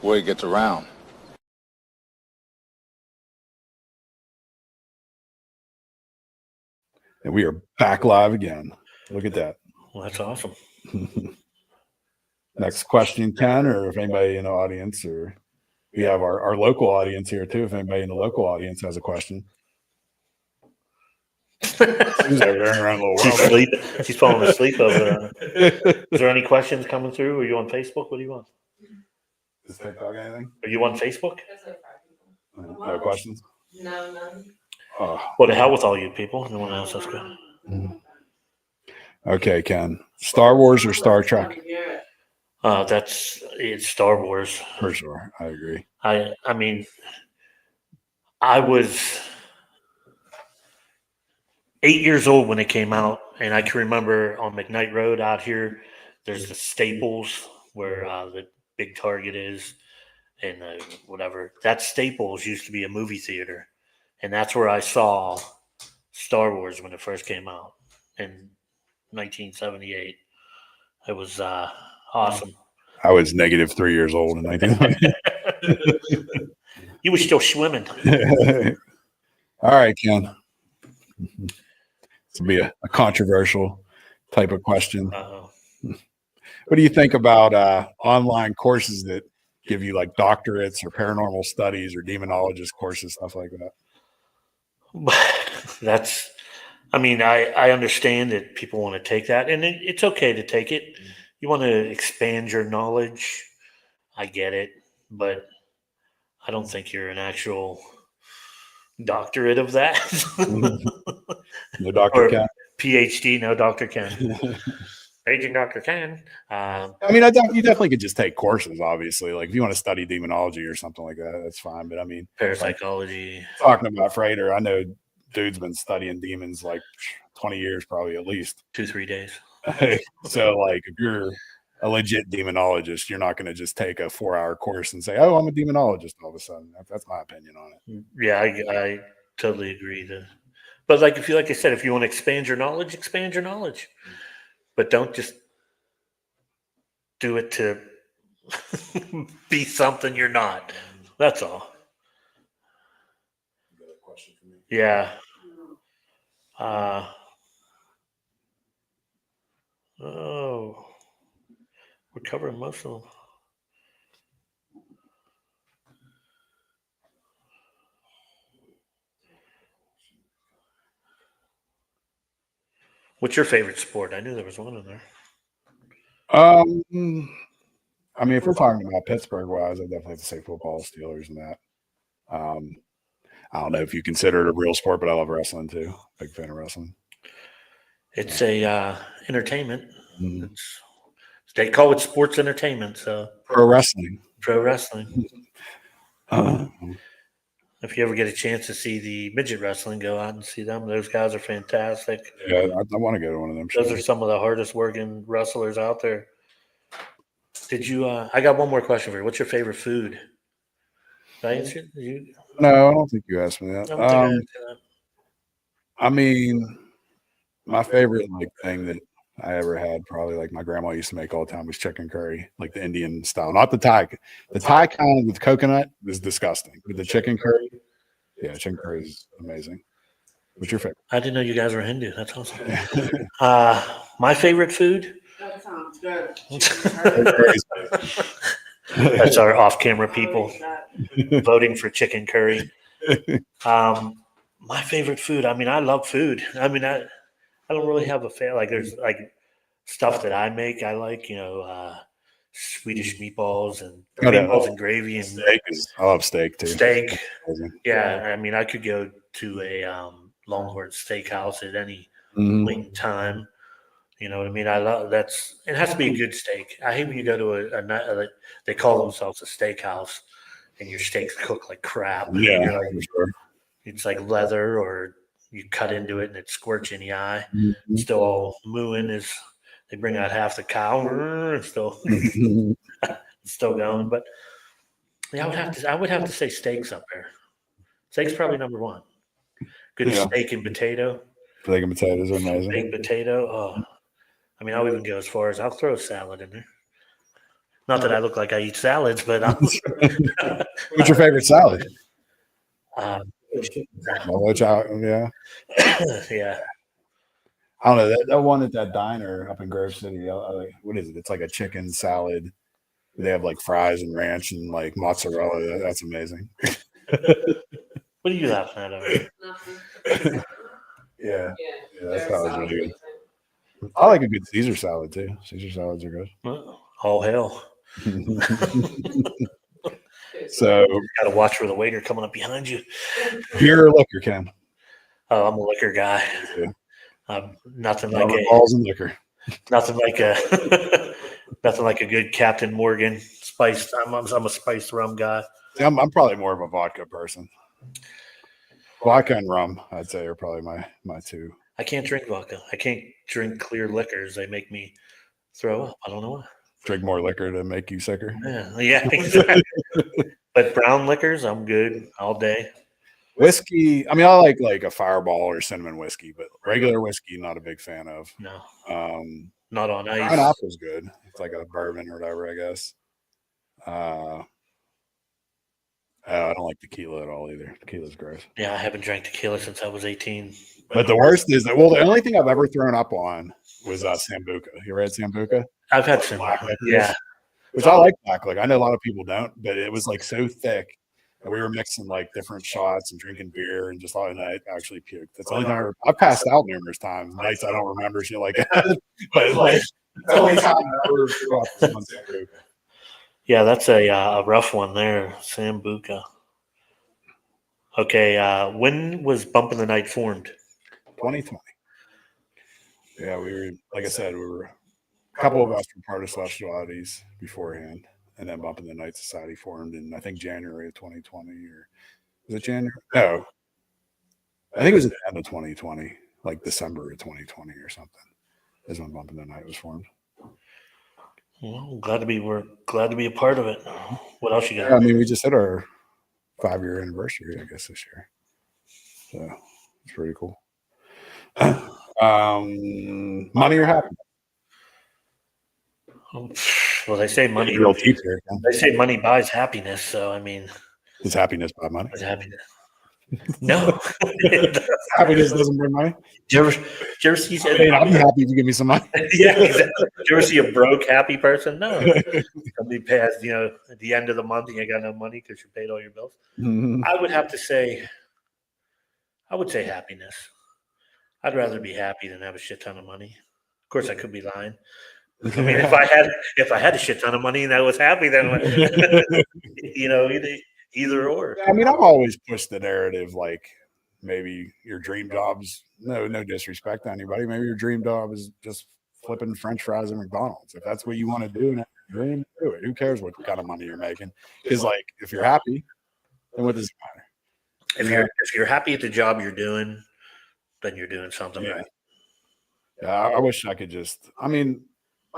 word gets around. And we are back live again. Look at that. Well, that's awesome. Next question, Ken, or if anybody in the audience, or we have our local audience here too. If anybody in the local audience has a question. She's over there around a little world. She's falling asleep over there. Is there any questions coming through? Are you on Facebook? What do you want? Is TikTok anything? Are you on Facebook? That's like 5 people. No questions? No, none. Oh. What the hell with all you people? No one else has good. Okay, Ken. Star Wars or Star Trek? It's Star Wars. For sure. I agree. I mean, I was 8 years old when it came out, and I can remember on McKnight Road out here, there's the Staples where the big Target is, and whatever. That Staples used to be a movie theater, and that's where I saw Star Wars when it first came out in 1978. It was awesome. I was -3 years old in 1990. You were still swimming. All right, Ken. This will be a controversial type of question. What do you think about online courses that give you like doctorates or paranormal studies or demonologist courses, stuff like that? I understand that people want to take that, and it's okay to take it. You want to expand your knowledge. I get it, but I don't think you're an actual doctorate of that. No Dr. Ken. PhD, no Dr. Ken. Aging Dr. Ken. I mean, you definitely could just take courses, obviously. Like if you want to study demonology or something like that, that's fine. But I mean, parapsychology. Talking about Freighter, I know dude's been studying demons like 20 years, probably at least 2-3 days. So like if you're a legit demonologist, you're not going to just take a 4-hour course and say, oh, I'm a demonologist all of a sudden. That's my opinion on it. Yeah, I totally agree. But like I said, if you want to expand your knowledge, expand your knowledge. But don't just do it to be something you're not. That's all. You got a question for me? Yeah. We're covering most of them. What's your favorite sport? I knew there was one in there. I mean, if we're talking about Pittsburgh wise, I definitely have to say football, Steelers, and that. I don't know if you consider it a real sport, but I love wrestling too. Big fan of wrestling. It's a entertainment. Mm-hmm. They call it sports entertainment. So Pro wrestling. Pro wrestling. Uh, If you ever get a chance to see the midget wrestling, go out and see them. Those guys are fantastic. Yeah, I want to go to one of them Those shows. are some of the hardest working wrestlers out there. Did you? I got one more question for you. What's your favorite food? Did I answer it? You, No, I don't think you asked me that. I don't think I answered that. I mean, my favorite like thing that I ever had, probably like my grandma used to make all the time, was chicken curry, like the Indian style, not the Thai. The Thai kind with coconut is disgusting, but the chicken curry, yeah, chicken curry is amazing. What's your favorite? I didn't know you guys were Hindu. That's awesome. My favorite food. That sounds good. That's our off-camera people voting for chicken curry. My favorite food. I mean, I love food. I mean, I don't really have a favorite. Like, there's like stuff that I make. I like, Swedish meatballs and meatballs and gravy and Steak I love steak too. steak. Yeah, I mean, I could go to a Longhorn Steakhouse at any point in time. You know what I mean? I love that's. It has to be a good steak. I hate when you go to they call themselves a steakhouse, and your steaks cook like crap. And Yeah, you're like, for sure. it's like leather, or you cut into it and it squirts you in the eye. It's still all mooing as they bring out half the cow. It's still going. But yeah, I would have to say steaks up there. Steak's probably number one. Good Yeah. steak and potato. Steak and potatoes are amazing. Baked potato. Oh, I mean, I'll even go as far as I'll throw a salad in there. Not that I look like I eat salads, but What's your favorite salad? um, Yeah. yeah. I don't know that one at that diner up in Grove City. What is it? It's like a chicken salad. They have like fries and ranch and like mozzarella. That's amazing. What are you laughing at over here? Nothing. Yeah, Yeah, that their sounds salad really good. is I like a good Caesar salad too. Caesar salads are good. Well, all hell. So, Got to watch for the waiter coming up behind you. beer or liquor, Ken? Oh, I'm a liquor guy. Yeah. Nothing like Balls and liquor. nothing like a good Captain Morgan spiced. I'm a spiced rum guy. See, I'm probably more of a vodka person. Vodka and rum, I'd say, are probably my two. I can't drink vodka. I can't drink clear liquors. They make me throw up. I don't know why. Drink more liquor to make you sicker. Yeah, exactly. But brown liquors, I'm good all day. Whiskey, I mean, I like a Fireball or cinnamon whiskey, but regular whiskey, not a big fan of. No, Um, not on ice. Pineapple's good. It's like a bourbon or whatever, I guess. I don't like tequila at all either. Tequila's gross. Yeah, I haven't drank tequila since I was 18. But the worst is that, well, the only thing I've ever thrown up on was Sambuca. You ever had Sambuca? I've had some. Black licorice? Yeah, Which I like black liquor. I know a lot of people don't, but it was like so thick. And we were mixing like different shots and drinking beer and just all night. I actually puked. That's the only time I passed out numerous times. Nights I don't remember shit like that. But like the only time I ever threw up was on Sambuca. yeah, that's a rough one there, Sambuca. Okay, when was Bump in the Night formed? 2020. Yeah, we were, like I said, we were a couple of us were part of Celestialities beforehand, and then Bump in the Night Society formed in, I think, January of 2020, or was it January? No, I think it was at the end of 2020, like December of 2020 or something, is when Bump in the Night was formed. Well, we're glad to be a part of it. What else you got? Yeah, I mean, we just hit our 5-year anniversary, I guess, this year. So it's pretty cool. Money or happiness? Well, they say money. Real deep here. They say money buys happiness. So I mean, Is happiness by money? buys happiness. No. Happiness doesn't bring money. Did you ever see? I mean, I'll be happy if you give me some money. Yeah, exactly. Did you ever see a broke happy person? No. Somebody pays, at the end of the month, and you got no money because you paid all your bills. Mhm. I would say happiness. I'd rather be happy than have a shit ton of money. Of course, I could be lying. I mean, if I had a shit ton of money and I was happy, then either or. I mean, I've always pushed the narrative like maybe your dream job's no disrespect to anybody. Maybe your dream job is just flipping French fries at McDonald's. If that's what you want to do and dream, do it. Who cares what kind of money you're making? Because like if you're happy, then what does it matter? If you're happy at the job you're doing, then you're doing something Yeah. right. Yeah, I wish I could just. I mean,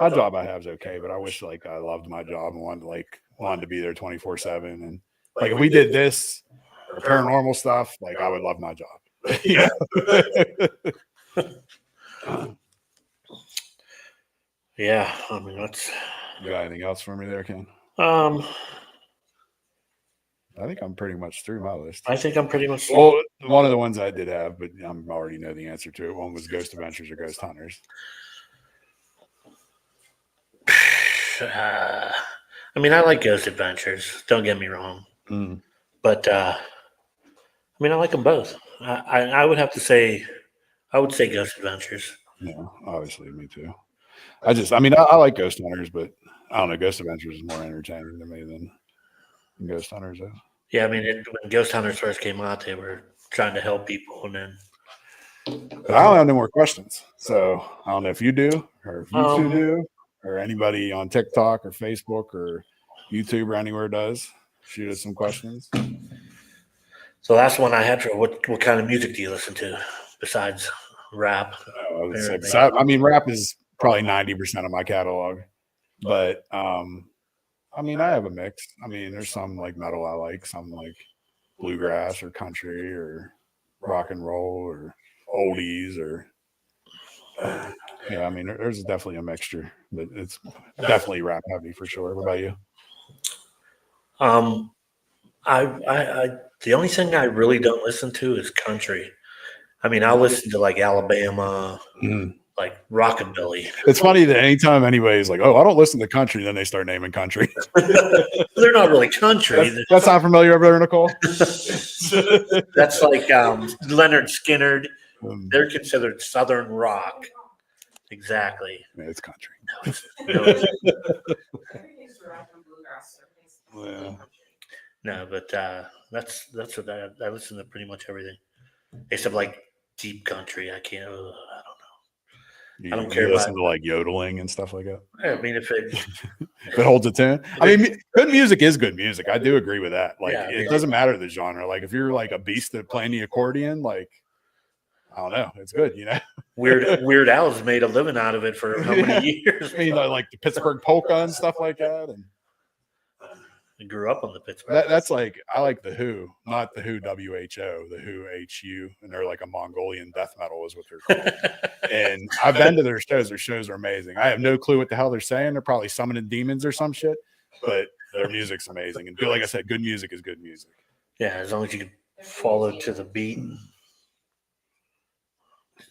my job I have is okay, but I wish like I loved my job and wanted to be there 24/7. And like if we did this or paranormal stuff, like I would love my job. Yeah. Yeah, I mean that's. You got anything else for me there, Ken? Um, I think I'm pretty much through my list. I think I'm pretty much. Well, one of the ones I did have, but I already know the answer to it. One was Ghost Adventures or Ghost Hunters. I mean, I like Ghost Adventures. Don't get me wrong, but I mean, I like them both. I would have to say, I would say Ghost Adventures. Yeah, obviously, me too. I like Ghost Hunters, but I don't know. Ghost Adventures is more entertaining to me than Ghost Hunters is. Yeah, I mean, when Ghost Hunters first came out, they were trying to help people, and then. But I don't have any more questions, so I don't know if you do, or if you two do, or anybody on TikTok or Facebook or YouTube or anywhere does. Shoot us some questions. So last one I had for what kind of music do you listen to besides rap? I mean, rap is probably 90% of my catalog, but I mean, I have a mix. I mean, there's some like metal I like, some like bluegrass or country or rock and roll or oldies or yeah. I mean, there's definitely a mixture, but it's definitely rap heavy for sure. What about you? I the only thing I really don't listen to is country. I mean, I'll listen to like Alabama, like rockabilly. It's funny that anytime anybody's like, "Oh, I don't listen to country," then they start naming country. They're not really country. That's not familiar over there, Nicole. That's like Leonard Skinner. They're considered Southern rock. Exactly. Yeah, it's country. No, but that's what I listen to pretty much everything, except like deep country. I can't. I don't know. I don't care. You listen to like yodeling and stuff like that. I mean, if it if it holds a tune. I mean, good music is good music. I do agree with that. Like, Yeah, it doesn't matter the genre. Like, if you're like a beast at playing the accordion, like, I don't know, it's good. You know, Weird Al's made a living out of it for how many years? I mean, like the Pittsburgh polka and stuff like that. And I grew up on the Pittsburgh. that's like, I like the Who, not the Who WHO, the Who HU, and they're like a Mongolian death metal is what they're called. And I've been to their shows. Their shows are amazing. I have no clue what the hell they're saying. They're probably summoning demons or some shit, but their music's amazing. And like I said, good music is good music. Yeah, as long as you can follow to the beat.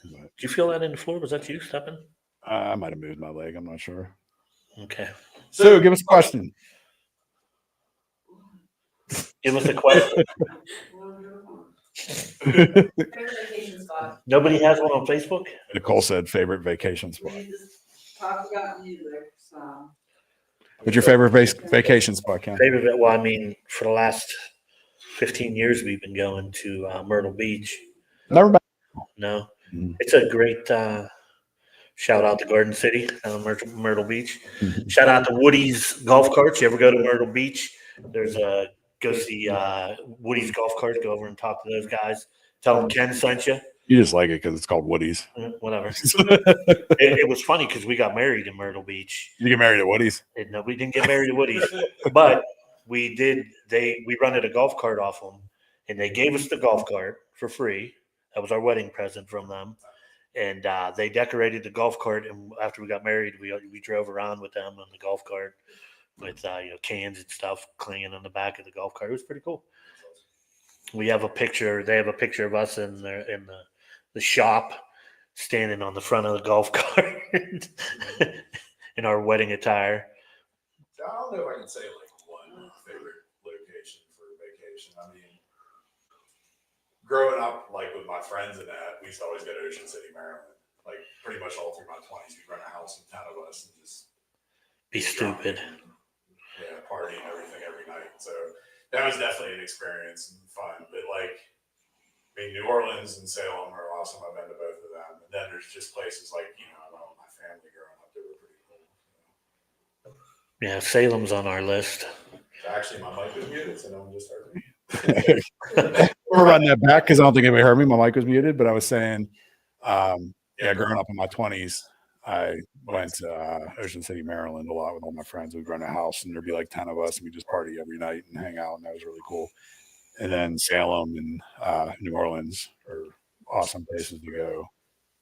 Did you feel that in the floor? Was that you stepping? I might have moved my leg. I'm not sure. Okay. So give us a question. Give us a question. Favorite vacation spot? Nobody has one on Facebook? Nicole said favorite vacation spot. We just talked about music, so. What's your favorite vacation spot, Ken? Favorite? Well, I mean, for the last 15 years, we've been going to Myrtle Beach. Never been. No, it's a great shout out to Garden City, Myrtle Beach. Shout out to Woody's Golf Carts. You ever go to Myrtle Beach? There's a go see Woody's Golf Carts. Go over and talk to those guys. Tell them Ken sent you. You just like it because it's called Woody's. Whatever. It was funny because we got married in Myrtle Beach. You get married at Woody's? No, we didn't get married at Woody's, but we did. We rented a golf cart off them, and they gave us the golf cart for free. That was our wedding present from them, and they decorated the golf cart. And after we got married, we drove around with them on the golf cart with cans and stuff clinging on the back of the golf cart. It was pretty cool. We have a picture. They have a picture of us in the shop, standing on the front of the golf cart in our wedding attire. I don't know if I can say like one favorite location for a vacation. I mean, growing up, like with my friends and that, we used to always go to Ocean City, Maryland. Like pretty much all through my 20s, we'd rent a house with 10 of us and just be stupid. Yeah, party and everything every night. So that was definitely an experience and fun. But like, I mean, New Orleans and Salem are awesome. I've been to both of them. And then there's just places like, I went with my family growing up. They were pretty cool. Yeah, Salem's on our list. Actually, my mic is muted, so no one just heard me. We're running that back because I don't think anybody heard me. My mic was muted, but I was saying, yeah, growing up in my 20s, I went to Ocean City, Maryland a lot with all my friends. We'd run a house and there'd be like 10 of us and we'd just party every night and hang out. And that was really cool. And then Salem and New Orleans are awesome places to go.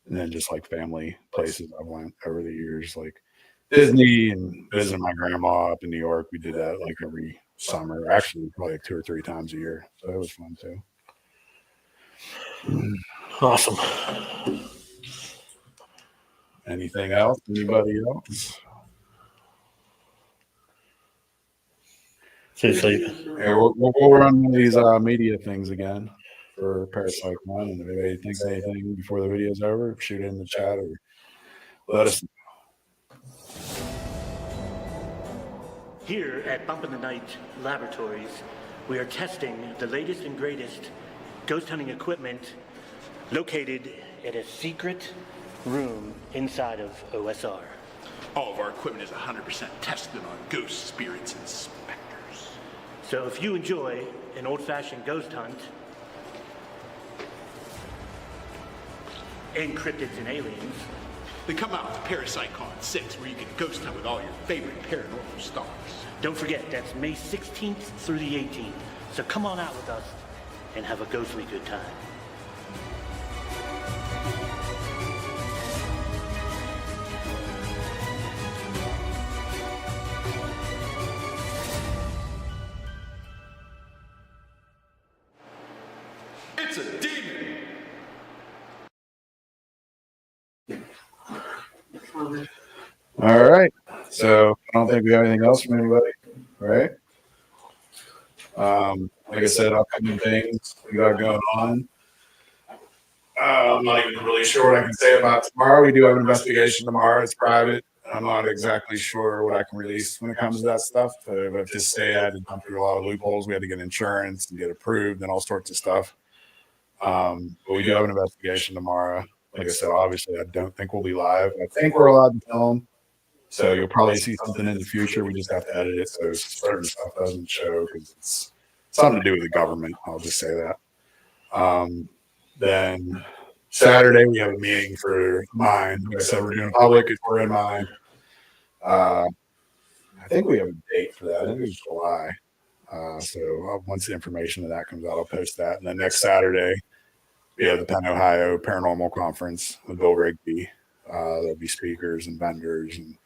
And then just like family places I went over the years, like Disney and visiting my grandma up in New York. We did that like every summer, actually probably like 2 or 3 times a year. So that was fun too. Awesome. Anything else? Anybody else? Seriously. Yeah, we'll run one of these media things again for Parasite One. And if anybody thinks anything before the video's over, shoot it in the chat or let us know. Here at Bump in the Night Laboratories, we are testing the latest and greatest ghost hunting equipment located at a secret room inside of OSR. All of our equipment is 100% tested on ghosts, spirits, and specters. So if you enjoy an old-fashioned ghost hunt and cryptids and aliens, Then come out to ParasiteCon 6, where you can ghost hunt with all your favorite paranormal stars. don't forget, that's May 16th through the 18th. So come on out with us and have a ghostly good time. It's a demon! All right. So I don't think we have anything else from anybody, right? Like I said, upcoming things we got going on. I'm not even really sure what I can say about tomorrow. We do have an investigation tomorrow. It's private. I'm not exactly sure what I can release when it comes to that stuff. But just say I had to jump through a lot of loopholes. We had to get insurance and get approved and all sorts of stuff. But we do have an investigation tomorrow. Like I said, obviously, I don't think we'll be live. I think we're allowed to film. So you'll probably see something in the future. We just have to edit it so certain stuff doesn't show because it's something to do with the government. I'll just say that. Then Saturday, we have a meeting for mine. Like I said, we're doing public. We're in mine. I think we have a date for that. I think it's July. So once the information of that comes out, I'll post that. And then next Saturday, we have the Penn, Ohio Paranormal Conference with Bill Rigby. There'll be speakers and vendors and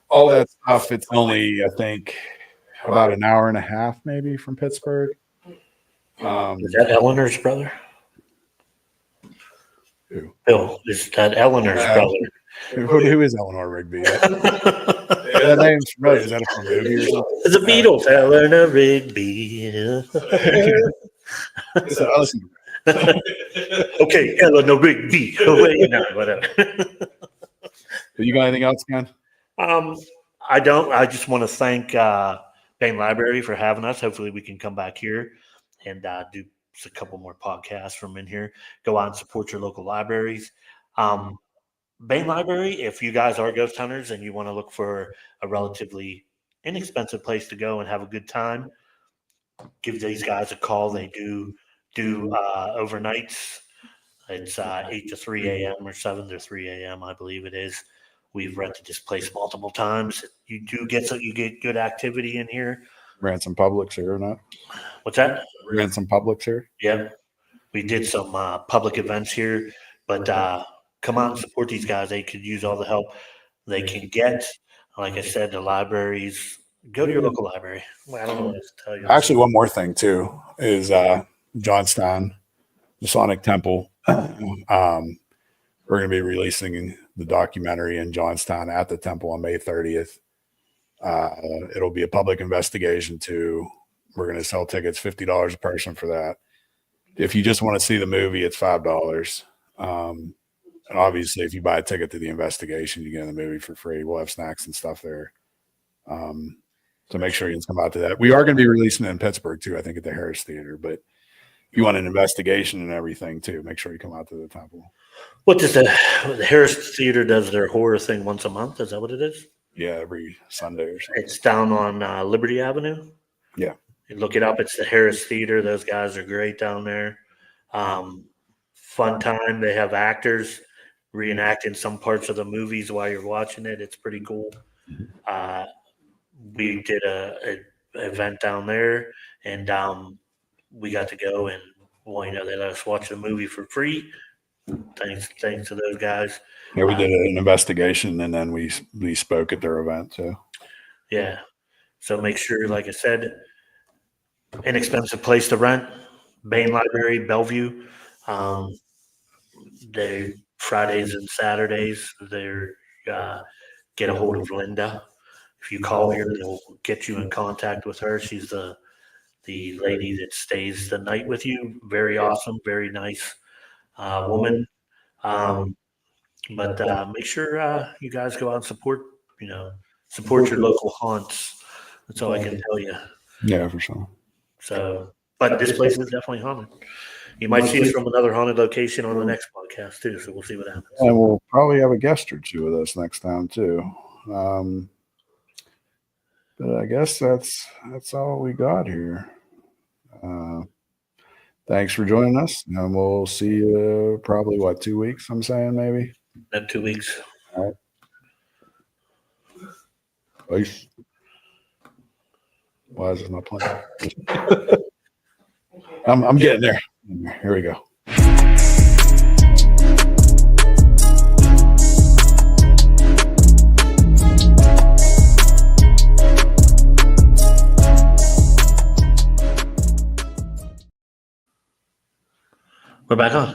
all that stuff. It's only, I think, about an hour and a half maybe from Pittsburgh. Is that Eleanor's brother? Who? Bill, is that Eleanor's brother? Who is Eleanor Rigby? That name's familiar. Is that from a movie or something? It's the Beatles, Eleanor Rigby. Okay, Eleanor Rigby. Oh, wait, no, whatever. You got anything else, Ken? I don't. I just want to thank Bain Library for having us. Hopefully, we can come back here and do a couple more podcasts from in here. Go out and support your local libraries. Bain Library, if you guys are ghost hunters and you want to look for a relatively inexpensive place to go and have a good time, give these guys a call. They do overnights. It's 8 to 3 a.m. or 7 to 3 a.m. I believe it is. We've rented this place multiple times. You get good activity in here. Ran some Publix here or not? What's that? Ran some Publix here. Yeah, we did some public events here, but come out and support these guys. They could use all the help they can get. Like I said, the libraries. Go to your local library. I don't know what to tell you. Actually, one more thing too is Johnstown, Masonic Temple. We're going to be releasing the documentary in Johnstown at the temple on May 30th. It'll be a public investigation too. We're going to sell tickets, $50 a person for that. If you just want to see the movie, it's $5. And obviously, if you buy a ticket to the investigation, you get in the movie for free. We'll have snacks and stuff there. So make sure you can come out to that. We are going to be releasing it in Pittsburgh too, I think at the Harris Theater. But if you want an investigation and everything too, make sure you come out to the temple. What does the Harris Theater does their horror thing once a month? Is that what it is? Yeah, every Sunday or something. It's down on Liberty Avenue. Yeah. look it up. It's the Harris Theater. Those guys are great down there. Fun time. They have actors reenacting some parts of the movies while you're watching it. It's pretty cool. We did a event down there, and we got to go and they let us watch the movie for free. Thanks to those guys. Yeah, we did an investigation, and then we spoke at their event too. Yeah. So make sure, like I said, inexpensive place to rent. Bain Library, Bellevue. They Fridays and Saturdays. They're get a hold of Linda. If you call her, they'll get you in contact with her. She's the lady that stays the night with you. Very awesome, very nice woman. But make sure you guys go out and support your local haunts. That's all I can tell you. Yeah, for sure. So, but this place is definitely haunted. You might see us from another haunted location on the next podcast too. So we'll see what happens. And we'll probably have a guest or two with us next time too. But I guess that's all we got here. Thanks for joining us, and we'll see you probably 2 weeks. I'm saying maybe. In 2 weeks. All right. Peace. Why is this not playing? I'm getting there. Here we go. We're back on.